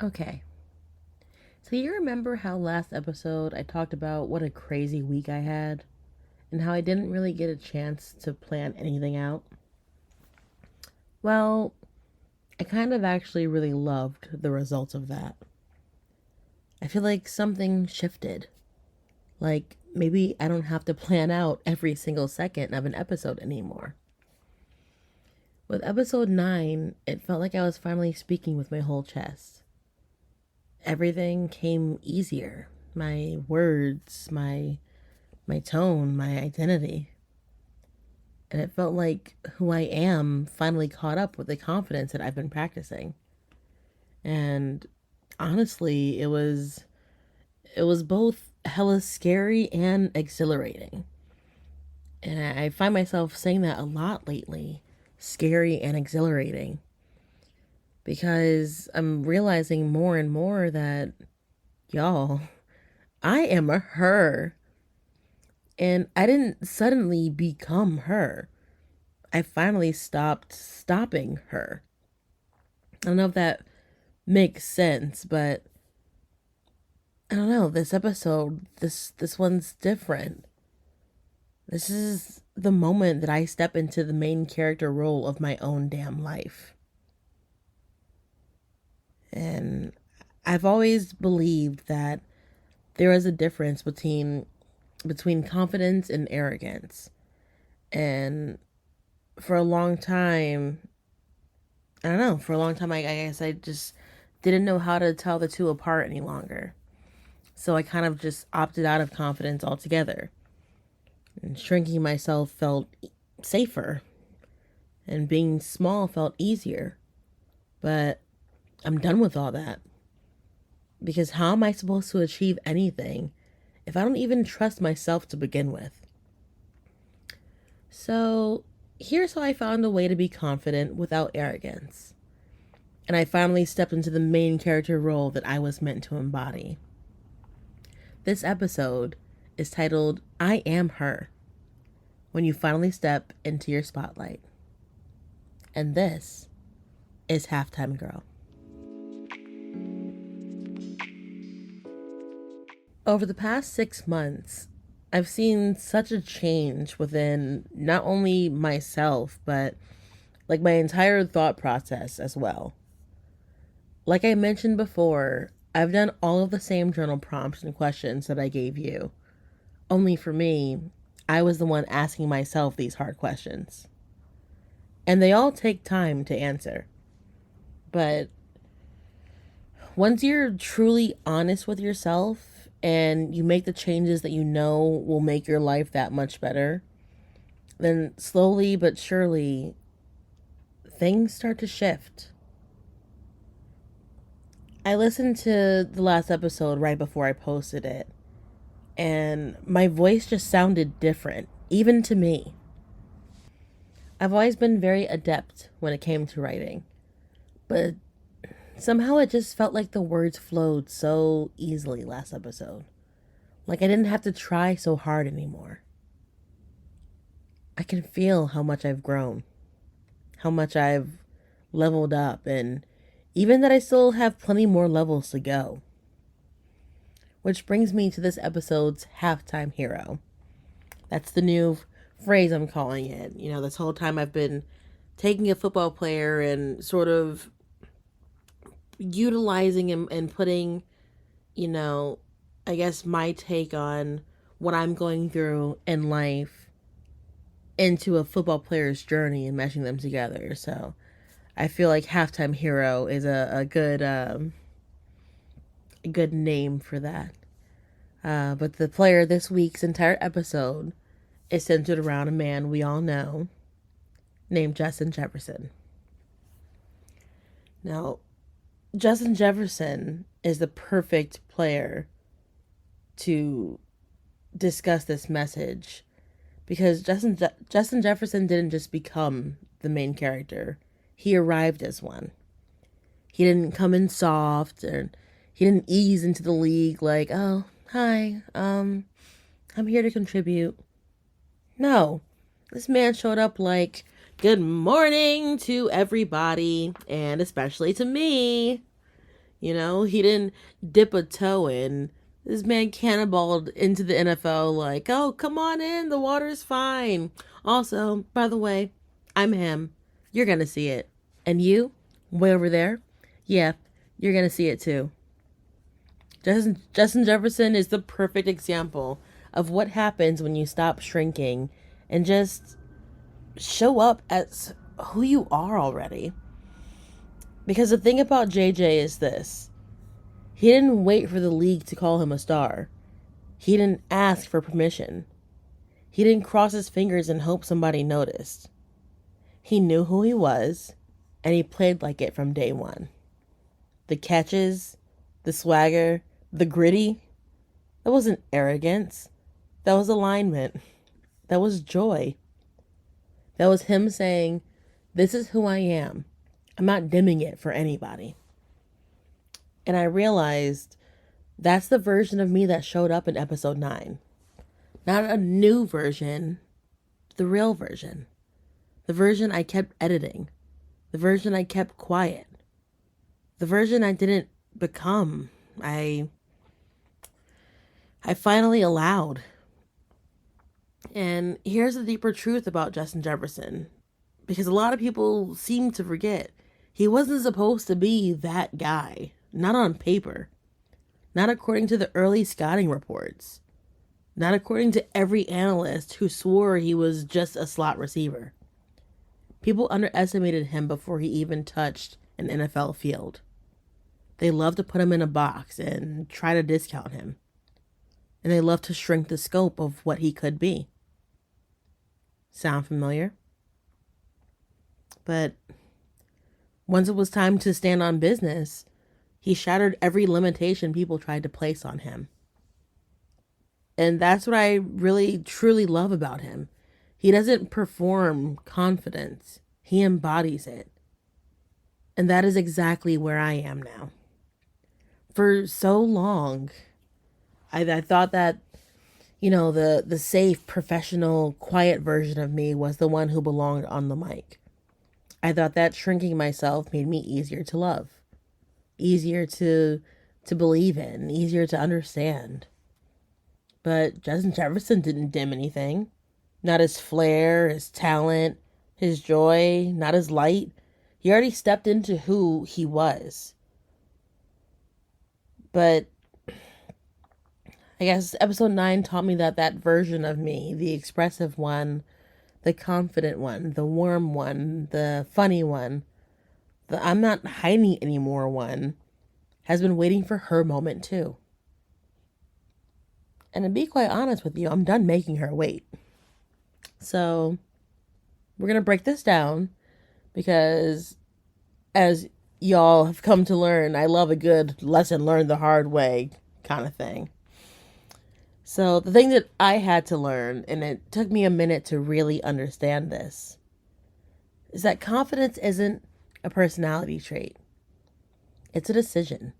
Okay, so you remember how last episode I talked about what a crazy week I had and how I didn't really get a chance to plan anything out? Well, I kind of actually really loved the results of that. I feel like something shifted. Like maybe I don't have to plan out every single second of an episode anymore. With episode 9, it felt like I was finally speaking with my whole chest. Everything came easier. My words, my tone, my identity. And it felt like who I am finally caught up with the confidence that I've been practicing. And honestly, it was both hella scary and exhilarating. And I find myself saying that a lot lately. Scary and exhilarating. Because I'm realizing more and more that, y'all, I am a her. And I didn't suddenly become her. I finally stopped stopping her. I don't know if that makes sense, but I don't know. This episode, this one's different. This is the moment that I step into the main character role of my own damn life. And I've always believed that there is a difference between confidence and arrogance. And for a long time, I don't know, for a long time I guess I just didn't know how to tell the two apart any longer. So I kind of just opted out of confidence altogether. And shrinking myself felt safer, and being small felt easier. But I'm done with all that. Because how am I supposed to achieve anything if I don't even trust myself to begin with? So here's how I found a way to be confident without arrogance. And I finally stepped into the main character role that I was meant to embody. This episode is titled I Am Her, when you finally step into your spotlight. And this is Halftime Girl. Over the past 6 months, I've seen such a change within not only myself, but like my entire thought process as well. Like I mentioned before, I've done all of the same journal prompts and questions that I gave you. Only for me, I was the one asking myself these hard questions. And they all take time to answer. But once you're truly honest with yourself and you make the changes that you know will make your life that much better, then slowly but surely things start to shift. I listened to the last episode right before I posted it, and my voice just sounded different, even to me. I've always been very adept when it came to writing, but somehow it just felt like the words flowed so easily last episode. Like I didn't have to try so hard anymore. I can feel how much I've grown, how much I've leveled up, and even that I still have plenty more levels to go. Which brings me to this episode's halftime hero. That's the new phrase I'm calling it. You know, this whole time I've been taking a football player and sort of utilizing and putting, you know, I guess my take on what I'm going through in life into a football player's journey and meshing them together. So I feel like halftime hero is a good name for that. But the player this week's entire episode is centered around a man we all know named Justin Jefferson. Now, Justin Jefferson is the perfect player to discuss this message because Justin Jefferson didn't just become the main character. He arrived as one. He didn't come in soft, and he didn't ease into the league like, "Oh, hi. I'm here to contribute." No. This man showed up like, "Good morning to everybody, and especially to me. He didn't dip a toe in. This man cannonballed into the NFL like, oh, come on in. The water's fine. Also, by the way, I'm him. You're going to see it. And you, way over there, yeah, you're going to see it too. Justin Jefferson is the perfect example of what happens when you stop shrinking and just show up as who you are already. Because the thing about JJ is this: he didn't wait for the league to call him a star. He didn't ask for permission. He didn't cross his fingers and hope somebody noticed. He knew who he was, and he played like it from day one. The catches, the swagger, the gritty, that wasn't arrogance. That was alignment. That was joy. That was him saying, this is who I am. I'm not dimming it for anybody. And I realized that's the version of me that showed up in episode 9. Not a new version, the real version. The version I kept editing. The version I kept quiet. The version I didn't become. I finally allowed. And here's the deeper truth about Justin Jefferson. Because a lot of people seem to forget. He wasn't supposed to be that guy. Not on paper. Not according to the early scouting reports. Not according to every analyst who swore he was just a slot receiver. People underestimated him before he even touched an NFL field. They loved to put him in a box and try to discount him. And they loved to shrink the scope of what he could be. Sound familiar? But once it was time to stand on business, he shattered every limitation people tried to place on him. And that's what I really, truly love about him. He doesn't perform confidence. He embodies it. And that is exactly where I am now. For so long, I thought that, the safe, professional, quiet version of me was the one who belonged on the mic. I thought that shrinking myself made me easier to love. Easier to believe in. Easier to understand. But Justin Jefferson didn't dim anything. Not his flair, his talent, his joy, not his light. He already stepped into who he was. But I guess episode 9 taught me that version of me, the expressive one, the confident one, the warm one, the funny one, the I'm not hiding anymore one, has been waiting for her moment too. And to be quite honest with you, I'm done making her wait. So we're going to break this down because, as y'all have come to learn, I love a good lesson learned the hard way kind of thing. So the thing that I had to learn, and it took me a minute to really understand this, is that confidence isn't a personality trait. It's a decision.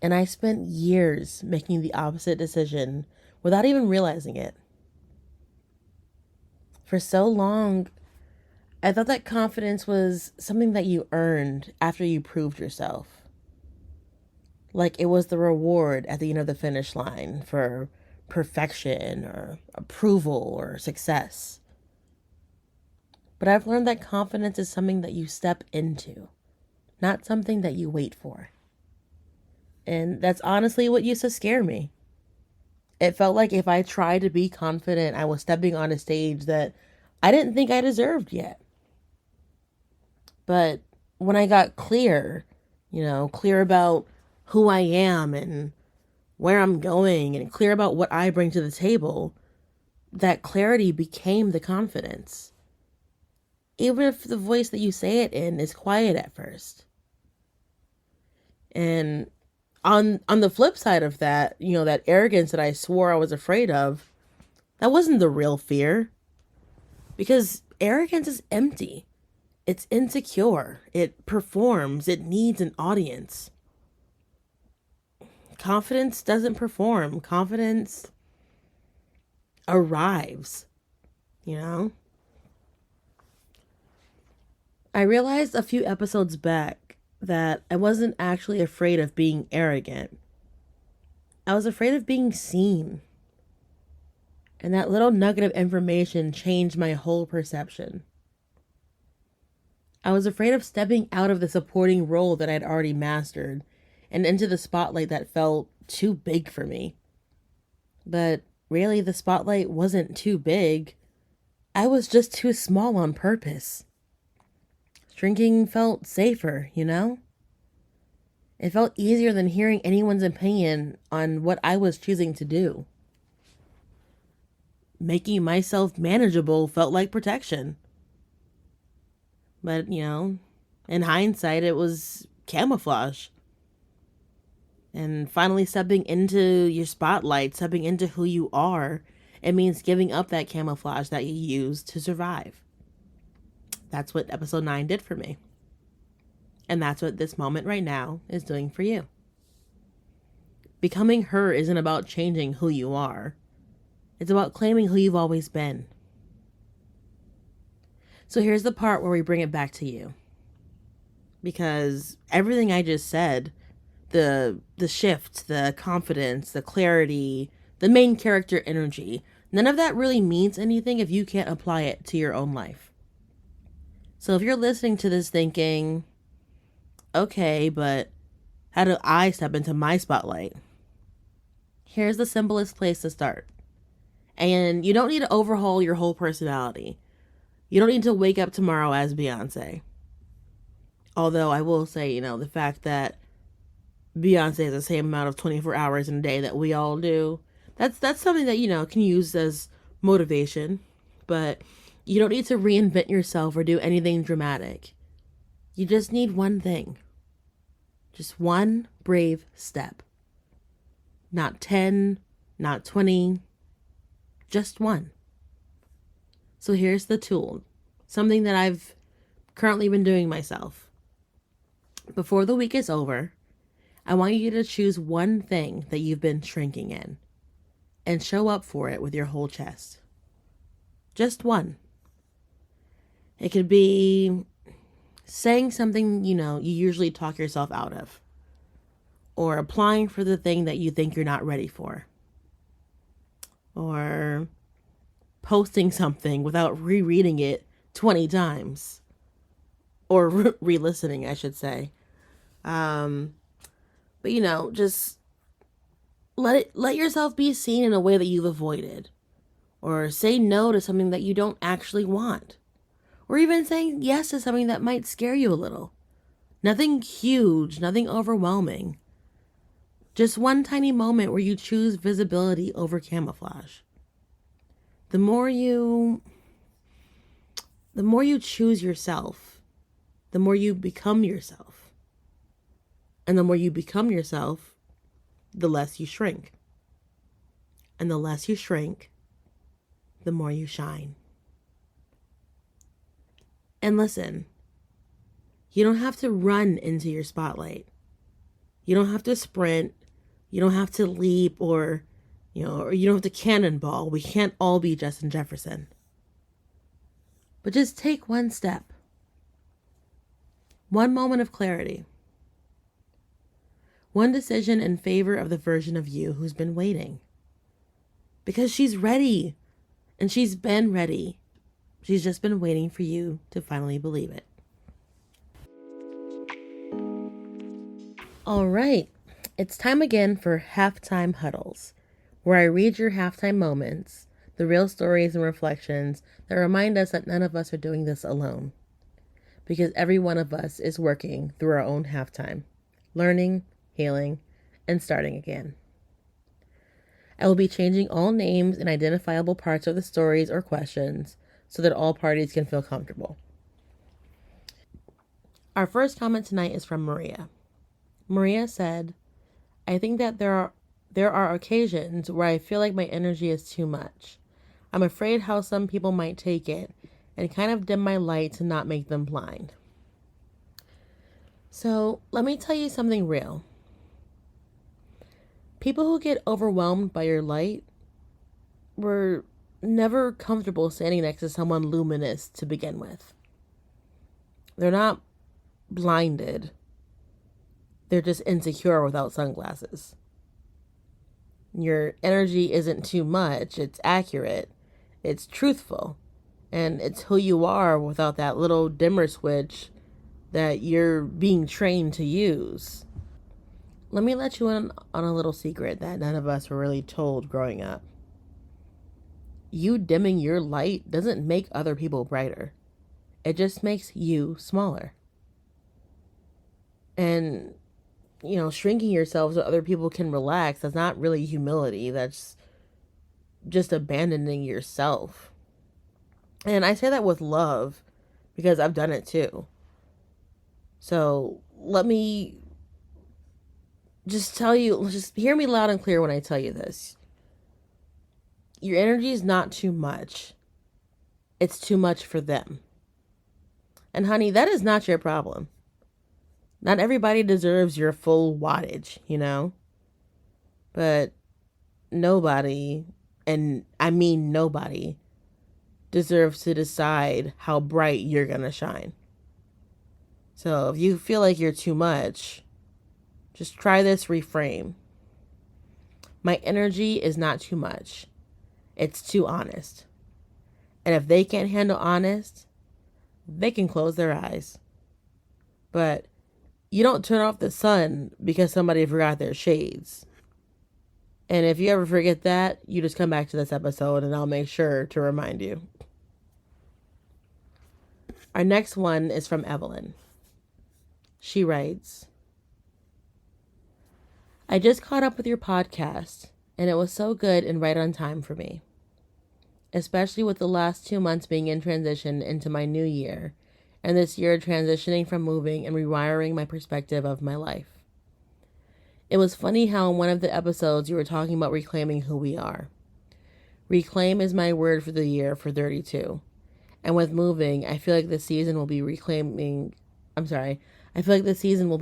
And I spent years making the opposite decision without even realizing it. For so long, I thought that confidence was something that you earned after you proved yourself. Like it was the reward at the end of the finish line for perfection or approval or success. But I've learned that confidence is something that you step into, not something that you wait for. And that's honestly what used to scare me. It felt like if I tried to be confident, I was stepping on a stage that I didn't think I deserved yet. But when I got clear about who I am and where I'm going and clear about what I bring to the table, that clarity became the confidence. Even if the voice that you say it in is quiet at first. And on the flip side of that, that arrogance that I swore I was afraid of, that wasn't the real fear. Because arrogance is empty. It's insecure. It performs. It needs an audience. Confidence doesn't perform. Confidence arrives. I realized a few episodes back that I wasn't actually afraid of being arrogant. I was afraid of being seen. And that little nugget of information changed my whole perception. I was afraid of stepping out of the supporting role that I'd already mastered and into the spotlight that felt too big for me. But really, the spotlight wasn't too big. I was just too small on purpose. Shrinking felt safer, you know? It felt easier than hearing anyone's opinion on what I was choosing to do. Making myself manageable felt like protection. But, in hindsight, it was camouflage. And finally, stepping into your spotlight, stepping into who you are, it means giving up that camouflage that you used to survive. That's what episode 9 did for me. And that's what this moment right now is doing for you. Becoming her isn't about changing who you are. It's about claiming who you've always been. So here's the part where we bring it back to you. Because everything I just said, the shift, the confidence, the clarity, the main character energy, none of that really means anything if you can't apply it to your own life. So if you're listening to this thinking, okay, but how do I step into my spotlight? Here's the simplest place to start. And you don't need to overhaul your whole personality. You don't need to wake up tomorrow as Beyonce. Although I will say, the fact that Beyonce has the same amount of 24 hours in a day that we all do, that's something that, can use as motivation. But you don't need to reinvent yourself or do anything dramatic. You just need one thing. Just one brave step. Not 10, not 20, just one. So here's the tool, something that I've currently been doing myself. Before the week is over, I want you to choose one thing that you've been shrinking in and show up for it with your whole chest. Just one. It could be saying something, you usually talk yourself out of, or applying for the thing that you think you're not ready for, or posting something without rereading it 20 times, or re-listening, I should say. But just let yourself be seen in a way that you've avoided, or say no to something that you don't actually want, or even saying yes to something that might scare you a little. Nothing huge, nothing overwhelming. Just one tiny moment where you choose visibility over camouflage. The more you choose yourself, the more you become yourself. And the more you become yourself, the less you shrink. And the less you shrink, the more you shine. And listen, you don't have to run into your spotlight. You don't have to sprint. You don't have to leap or you don't have to cannonball. We can't all be Justin Jefferson. But just take one step. One moment of clarity. One decision in favor of the version of you who's been waiting. Because she's ready. And she's been ready. She's just been waiting for you to finally believe it. All right. It's time again for Halftime Huddles, where I read your halftime moments, the real stories and reflections that remind us that none of us are doing this alone. Because every one of us is working through our own halftime, learning, healing, and starting again. I will be changing all names and identifiable parts of the stories or questions so that all parties can feel comfortable. Our first comment tonight is from Maria. Maria said, I think that there are occasions where I feel like my energy is too much. I'm afraid how some people might take it and kind of dim my light to not make them blind. So let me tell you something real. People who get overwhelmed by your light were never comfortable standing next to someone luminous to begin with. They're not blinded. They're just insecure without sunglasses. Your energy isn't too much, it's accurate, it's truthful, and it's who you are without that little dimmer switch that you're being trained to use. Let me let you in on a little secret that none of us were really told growing up. You dimming your light doesn't make other people brighter. It just makes you smaller. And, shrinking yourself so other people can relax, that's not really humility. That's just abandoning yourself. And I say that with love because I've done it too. So let me just tell you, just hear me loud and clear when I tell you this. Your energy is not too much. It's too much for them. And honey, that is not your problem. Not everybody deserves your full wattage, But nobody, and I mean nobody, deserves to decide how bright you're going to shine. So if you feel like you're too much, just try this reframe. My energy is not too much. It's too honest. And if they can't handle honest, they can close their eyes. But you don't turn off the sun because somebody forgot their shades. And if you ever forget that, you just come back to this episode and I'll make sure to remind you. Our next one is from Evelyn. She writes, I just caught up with your podcast, and it was so good and right on time for me. Especially with the last 2 months being in transition into my new year, and this year transitioning from moving and rewiring my perspective of my life. It was funny how in one of the episodes you were talking about reclaiming who we are. Reclaim is my word for the year for 32. And with moving, I feel like the season will be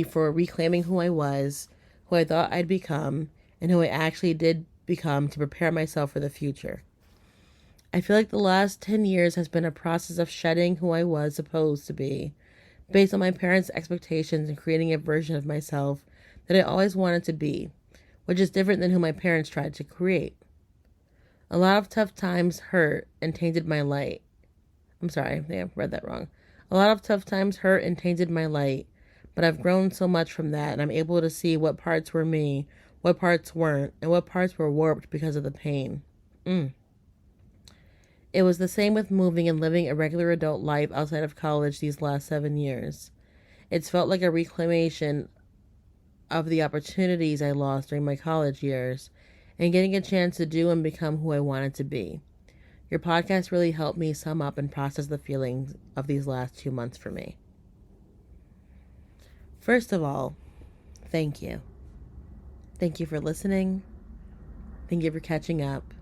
for reclaiming who I was, who I thought I'd become, and who I actually did become to prepare myself for the future. I feel like the last 10 years has been a process of shedding who I was supposed to be, based on my parents' expectations and creating a version of myself that I always wanted to be, which is different than who my parents tried to create. A lot of tough times hurt and tainted my light. I'm sorry, I think I read that wrong. A lot of tough times hurt and tainted my light, but I've grown so much from that, and I'm able to see what parts were me, what parts weren't, and what parts were warped because of the pain. It was the same with moving and living a regular adult life outside of college these last 7 years. It's felt like a reclamation of the opportunities I lost during my college years and getting a chance to do and become who I wanted to be. Your podcast really helped me sum up and process the feelings of these last 2 months for me. First of all, thank you. Thank you for listening. Thank you for catching up.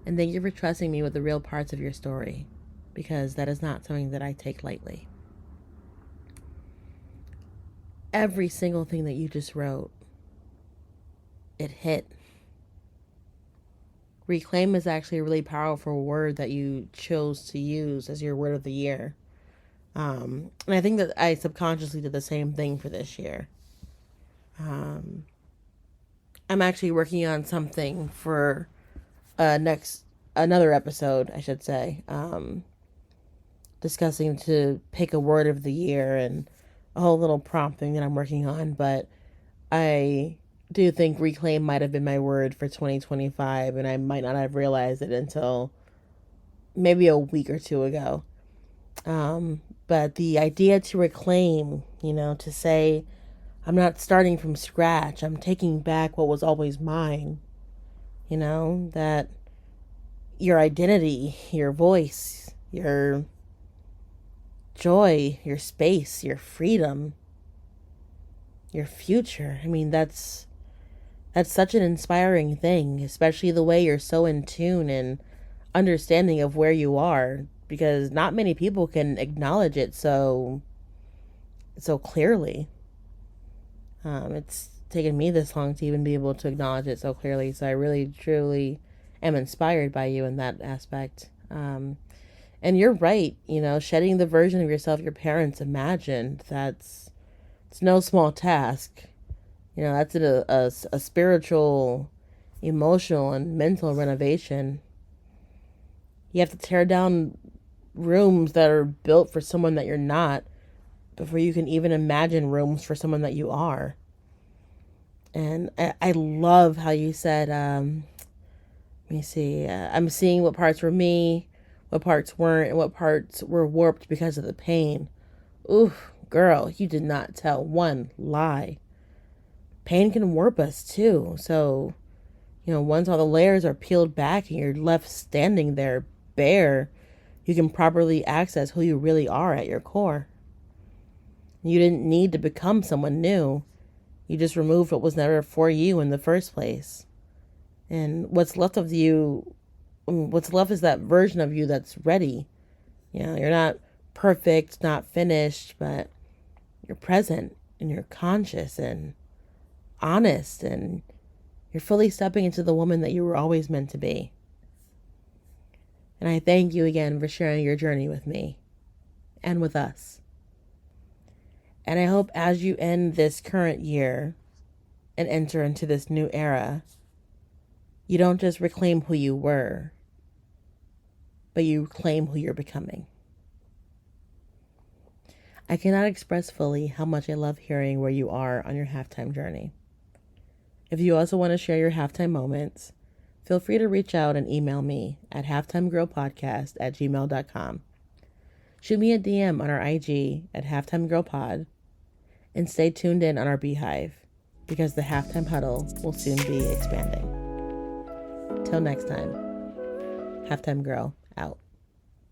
And thank you for trusting me with the real parts of your story, because that is not something that I take lightly. Every single thing that you just wrote, it hit. Reclaim is actually a really powerful word that you chose to use as your word of the year. And I think that I subconsciously did the same thing for this year. I'm actually working on something for another episode, I should say, discussing to pick a word of the year and a whole little prompt thing that I'm working on. But I do think reclaim might have been my word for 2025, and I might not have realized it until maybe a week or two ago. But the idea to reclaim, to say, I'm not starting from scratch, I'm taking back what was always mine, that your identity, your voice, your joy, your space, your freedom, your future. I mean, that's such an inspiring thing, especially the way you're so in tune and understanding of where you are, because not many people can acknowledge it so clearly. It's taken me this long to even be able to acknowledge it so clearly, so I really, truly am inspired by you in that aspect. And you're right, shedding the version of yourself your parents imagined, that's It's no small task. You know, that's a spiritual, emotional, and mental renovation. You have to tear down rooms that are built for someone that you're not before you can even imagine rooms for someone that you are. And I love how you said, let me see, I'm seeing what parts were me, what parts weren't, and what parts were warped because of the pain. Ooh, girl, you did not tell one lie. Pain can warp us too. So, you know, once all the layers are peeled back and you're left standing there bare, you can properly access who you really are at your core. You didn't need to become someone new. You just removed what was never for you in the first place. And what's left of you, what's left is that version of you that's ready. You know, you're not perfect, not finished, but you're present and you're conscious and honest, and you're fully stepping into the woman that you were always meant to be. And I thank you again for sharing your journey with me and with us. And I hope as you end this current year and enter into this new era, you don't just reclaim who you were, but you claim who you're becoming. I cannot express fully how much I love hearing where you are on your halftime journey. If you also want to share your halftime moments, feel free to reach out and email me at halftimegirlpodcast@gmail.com. Shoot me a DM on our IG at halftimegirlpod, and stay tuned in on our Beehive, because the halftime huddle will soon be expanding. Till next time, Halftime Girl out.